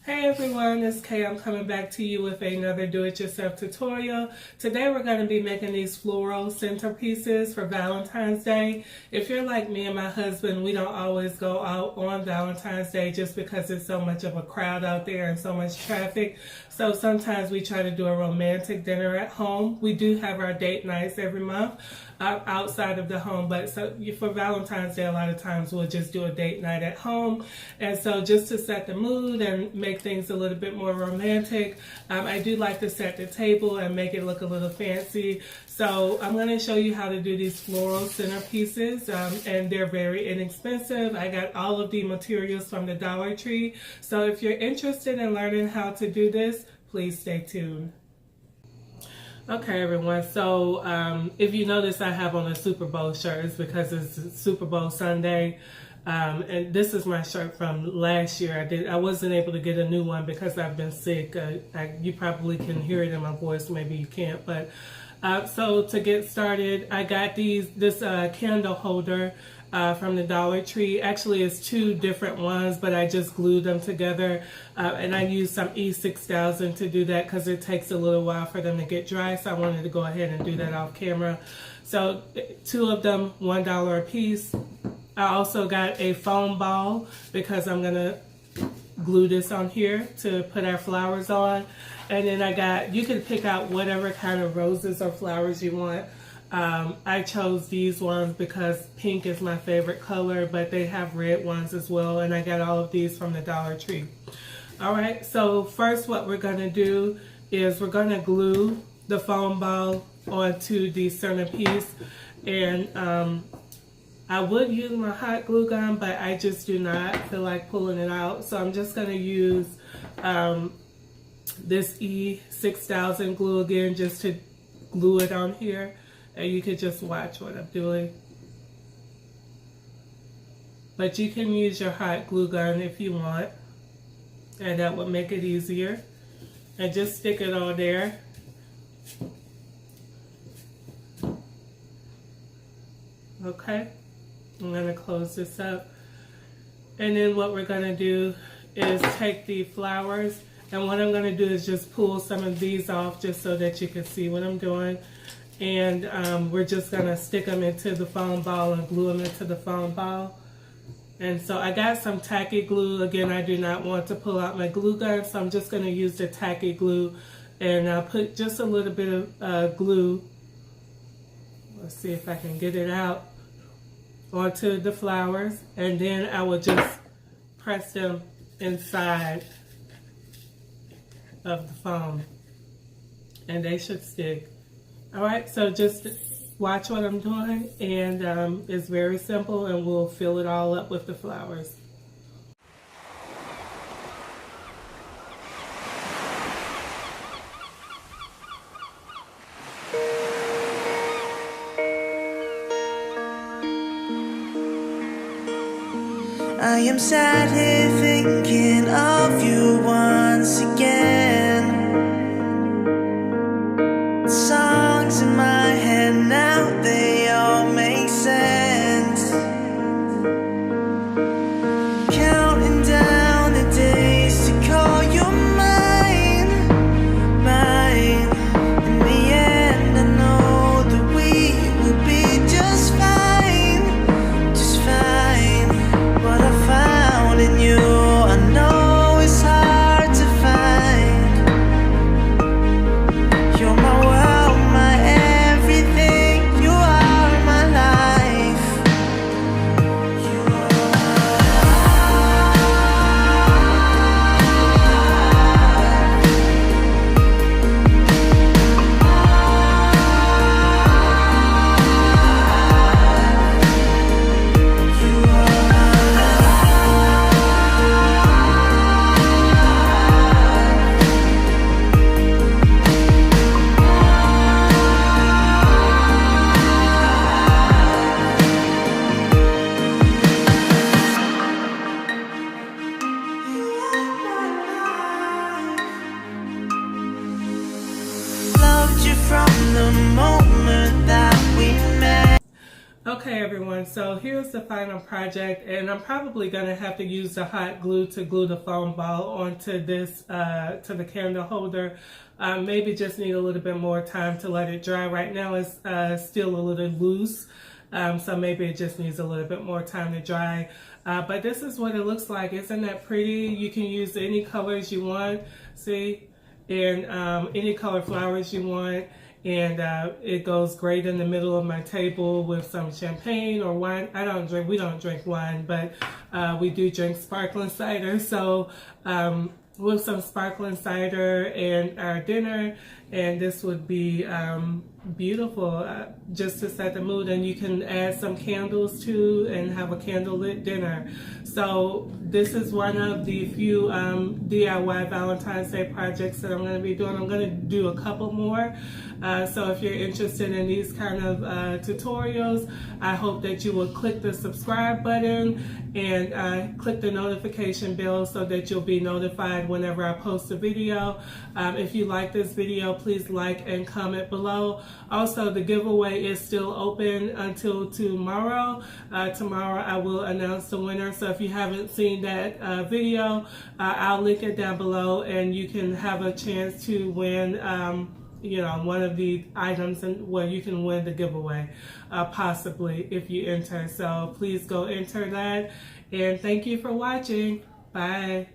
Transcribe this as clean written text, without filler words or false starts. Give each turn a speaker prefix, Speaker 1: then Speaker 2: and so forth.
Speaker 1: Hey everyone, it's Kay. I'm coming back to you with another do-it-yourself tutorial. Today we're going to be making these floral centerpieces for Valentine's Day. If you're like me and my husband, we don't always go out on Valentine's Day just because there's so much of a crowd out there and so much traffic. So sometimes we try to do a romantic dinner at home. We do have our date nights every month outside of the home, but so for Valentine's Day a lot of times we'll just do a date night at home. And so just to set the mood and make things a little bit more romantic, I do like to set the table and make it look a little fancy. So I'm going to show you how to do these floral centerpieces, and they're very inexpensive. I got all of the materials from the Dollar Tree. So if you're interested in learning how to do this, please stay tuned. Okay everyone, so if you notice I have on a Super Bowl shirt, it's because it's Super Bowl Sunday. And this is my shirt from last year. I wasn't able to get a new one because I've been sick. You probably can hear it in my voice, maybe you can't. But so to get started, I got this candle holder from the Dollar Tree. Actually, it's two different ones, but I just glued them together. And I used some E6000 to do that because it takes a little while for them to get dry. So I wanted to go ahead and do that off camera. So two of them, $1 a piece. I also got a foam ball because I'm going to glue this on here to put our flowers on. And then you can pick out whatever kind of roses or flowers you want. I chose these ones because pink is my favorite color, but they have red ones as well. And I got all of these from the Dollar Tree. All right, so first what we're going to do is we're going to glue the foam ball onto the centerpiece. And I would use my hot glue gun, but I just do not feel like pulling it out. So I'm just going to use this E6000 glue again just to glue it on here. And you could just watch what I'm doing. But you can use your hot glue gun if you want. And that would make it easier. And just stick it on there. Okay. I'm going to close this up. And then what we're going to do is take the flowers. And what I'm going to do is just pull some of these off just so that you can see what I'm doing. And we're just going to stick them into the foam ball and glue them into the foam ball. And so I got some tacky glue. Again, I do not want to pull out my glue gun, so I'm just going to use the tacky glue. And I'll put just a little bit of glue. Let's see if I can get it out. Onto the flowers. And then I will just press them inside of the foam. And they should stick. Alright, so just watch what I'm doing, and it's very simple, and we'll fill it all up with the flowers.
Speaker 2: I am sat here thinking of you once again. Songs in my head now, they all make sense. Counting down the days to call you mine, mine. In the end, I know that we will be just fine, just fine. What I found in you
Speaker 1: Okay everyone, so here's the final project, and I'm probably going to have to use the hot glue to glue the foam ball onto this, to the candle holder. Maybe just need a little bit more time to let it dry. Right now it's still a little loose, so maybe it just needs a little bit more time to dry. But this is what it looks like. Isn't that pretty? You can use any colors you want, see, and any color flowers you want. And it goes great in the middle of my table with some champagne or wine. We don't drink wine, but we do drink sparkling cider. So with some sparkling cider and our dinner, and this would be beautiful just to set the mood. And you can add some candles too and have a candlelit dinner. So this is one of the few DIY Valentine's Day projects that I'm going to be doing. I'm going to do a couple more. So if you're interested in these kind of tutorials, I hope that you will click the subscribe button and click the notification bell so that you'll be notified whenever I post a video. If you like this video, please like and comment below. Also, the giveaway is still open until tomorrow. Tomorrow I will announce the winner. So if you haven't seen that video, I'll link it down below, and you can have a chance to win one of the items, and where you can win the giveaway, possibly, if you enter. So please go enter that, and thank you for watching. Bye.